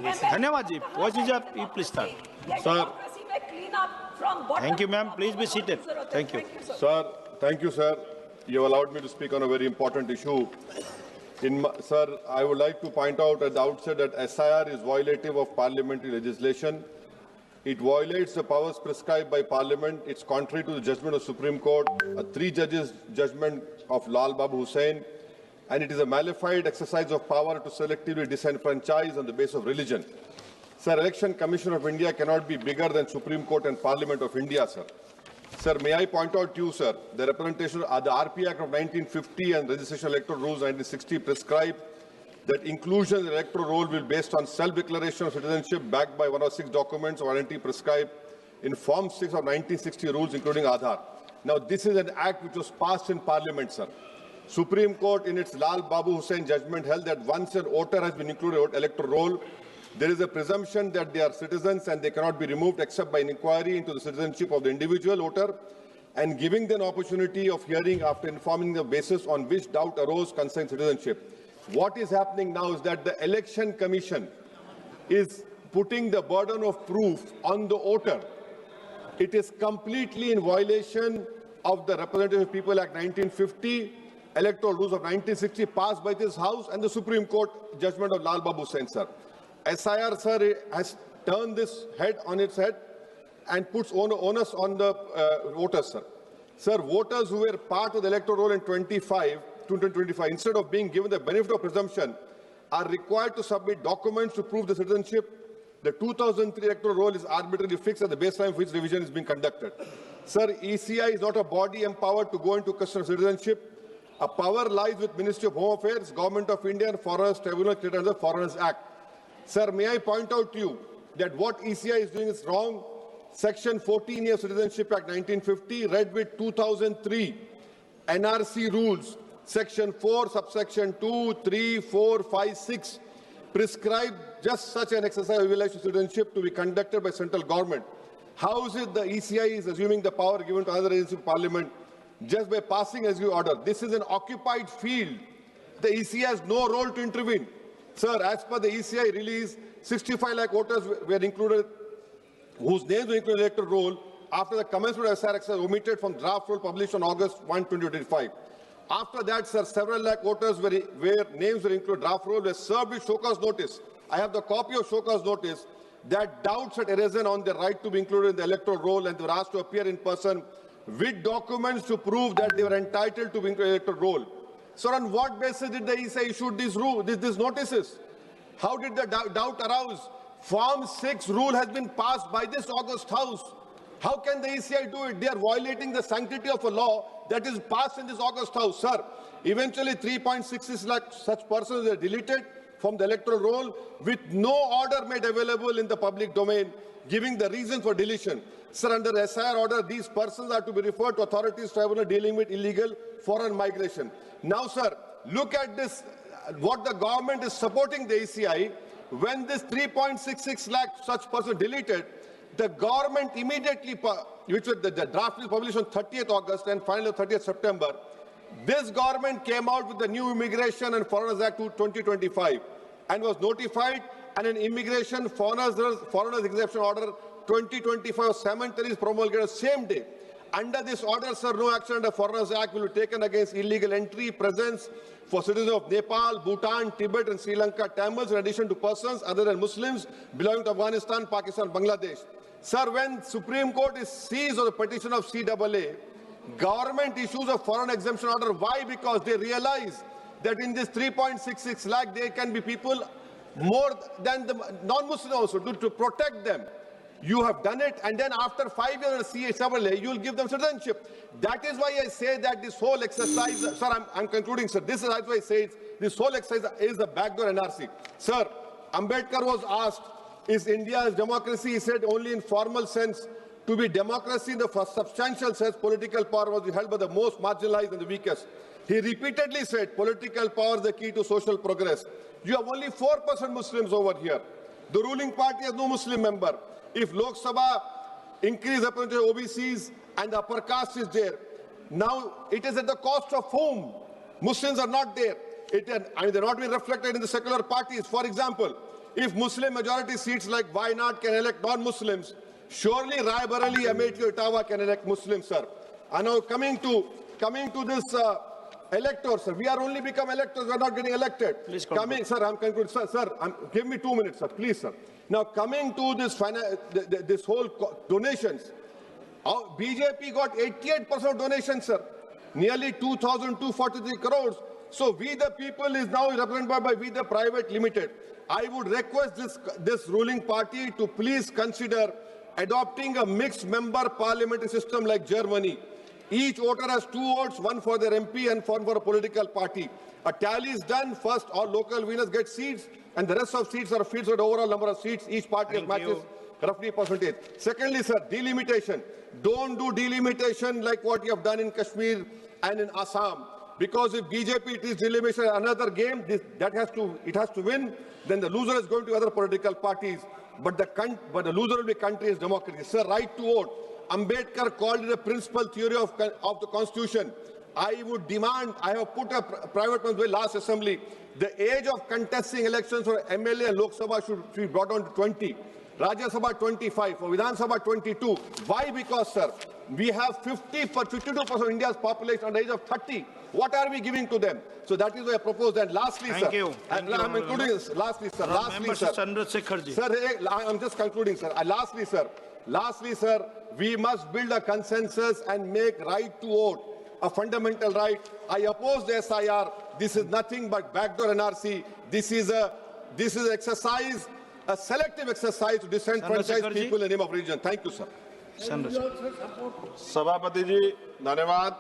धन्यवाद जी. Please start. Sir. Thank you, ma'am. Please be seated. Thank you. Sir, thank you, sir. You have allowed me to speak on a very important issue. Sir, I would like to point out at the outset that SIR is violative of parliamentary legislation. It violates the powers prescribed by Parliament. It's contrary to the judgment of Supreme Court, a 3 judges judgment of Lal Babu Hussain, and it is a malified exercise of power to selectively disenfranchise on the basis of religion. Sir, Election Commission of India cannot be bigger than Supreme Court and Parliament of India, sir. Sir, may I point out to you, sir, the representation of the RP Act of 1950 and Registration Electoral Rules 1960 prescribe that inclusion in the electoral roll will be based on self-declaration of citizenship backed by 106 documents of identity prescribed in Form 6 of 1960 rules, including Aadhaar. Now, this is an act which was passed in Parliament, sir. Supreme Court, in its Lal Babu Hussain judgment, held that once an voter has been included in the electoral roll, there is a presumption that they are citizens and they cannot be removed except by an inquiry into the citizenship of the individual voter and giving them an opportunity of hearing after informing the basis on which doubt arose concerning citizenship. What is happening now is that the Election Commission is putting the burden of proof on the voter. It is completely in violation of the Representative People Act 1950, Electoral Rules of 1960 passed by this House and the Supreme Court judgment of Lal Babu Hussain, sir. SIR, sir, has turned this head on its head and puts onus on the voters, sir. Sir, voters who were part of the electoral roll in 2025, instead of being given the benefit of presumption, are required to submit documents to prove the citizenship. The 2003 electoral roll is arbitrarily fixed at the baseline for which revision is being conducted. Sir, ECI is not a body empowered to go into question of citizenship. A power lies with Ministry of Home Affairs, Government of India, and Foreigners Tribunal created under the Foreigners Act. Sir, may I point out to you that what ECI is doing is wrong. Section 14 of Citizenship Act 1950, read with 2003 NRC rules, Section 4, subsection 2, 3, 4, 5, 6, prescribe just such an exercise of evaluation of citizenship to be conducted by central government. How is it the ECI is assuming the power given to other agencies of Parliament just by passing executive order? This is an occupied field. The ECI has no role to intervene. Sir, as per the ECI release, 65 lakh voters were included, whose names were included in the electoral roll after the commencement of SIR exercise omitted from draft roll published on August 1, 2025. After that, sir, several lakh voters where names were included draft roll were served with show cause notice. I have the copy of show cause notice that doubts had arisen on their right to be included in the electoral roll and they were asked to appear in person with documents to prove that they were entitled to be included in the electoral roll. Sir, on what basis did the ECI issue these notices? How did the doubt arouse? Form 6 rule has been passed by this August House. How can the ECI do it? They are violating the sanctity of a law that is passed in this August House. Sir, eventually 3.66 lakh such persons were deleted from the electoral roll with no order made available in the public domain, giving the reason for deletion. Sir, under SIR order, these persons are to be referred to authorities tribunal dealing with illegal foreign migration. Now, sir, look at this, what the government is supporting the ECI. When this 3.66 lakh such persons deleted, the government immediately, which was the draft was published on 30th August and finally 30th September, this government came out with the new Immigration and Foreigners Act 2025 and was notified, and an Immigration Foreigners Exemption Order 2025 cemeteries promulgated the same day. Under this order, sir, no action under Foreigners Act will be taken against illegal entry, presence for citizens of Nepal, Bhutan, Tibet and Sri Lanka, Tamils, in addition to persons other than Muslims belonging to Afghanistan, Pakistan, Bangladesh. Sir, when Supreme Court is seized on the petition of CAA, government issues a foreign exemption order. Why? Because they realize that in this 3.66 lakh, there can be people more than the non-Muslim also to protect them. You have done it, and then after 5 years CAA, you will give them citizenship. That is why I say that this whole exercise, sir, I'm concluding, sir. This is why I say this whole exercise is a backdoor NRC. Sir, Ambedkar was asked, is India's democracy? He said only in formal sense. To be democracy in the first substantial sense, political power was held by the most marginalized and the weakest. He repeatedly said political power is the key to social progress. You have only 4% Muslims over here. The ruling party has no Muslim member. If Lok Sabha increase representation of OBCs and the upper caste is there, now it is at the cost of whom? Muslims are not there. They're not being reflected in the secular parties. For example, If Muslim majority seats like Wayanad can elect non-Muslims, surely Raebareli, Amethi, Ottawa can elect Muslims, sir. And now coming to this electors, sir. We are only become electors. We are not getting elected. Please conclude. Sir, I'm concluding. Sir, give me 2 minutes, sir. Please, sir. Now coming to this whole donations, BJP got 88% donations, sir. Nearly 2,243 crores. So we the people is now represented by We the Private Limited. I would request this ruling party to please consider adopting a mixed member parliamentary system like Germany. Each voter has 2 votes, one for their MP and one for a political party. A tally is done. First, all local winners get seats, and the rest of seats are filled with the overall number of seats. Each party matches roughly percentage. Secondly, sir, delimitation. Don't do delimitation like what you have done in Kashmir and in Assam. Because if BJP it is delimitation another game, it has to win. Then the loser is going to other political parties. But the loser will be country's democracy. Sir, right to vote. Ambedkar called it a principal theory of the Constitution. I would demand, I have put a private one's bill last assembly, the age of contesting elections for MLA and Lok Sabha should be brought down to 20. Rajya Sabha 25, for Vidhan Sabha 22. Why? Because, sir, we have 52% of India's population under the age of 30. What are we giving to them? So that is why I propose. And lastly, Thank sir, you. and I'm including this. Lastly, sir. Lastly, sir. Sir, I'm just concluding, sir. Lastly, sir, we must build a consensus and make right to vote a fundamental right. I oppose the SIR. This is nothing but backdoor NRC. This is exercise, a selective exercise to disenfranchise people in the name of religion. Thank you, sir. सभापति जी धन्यवाद।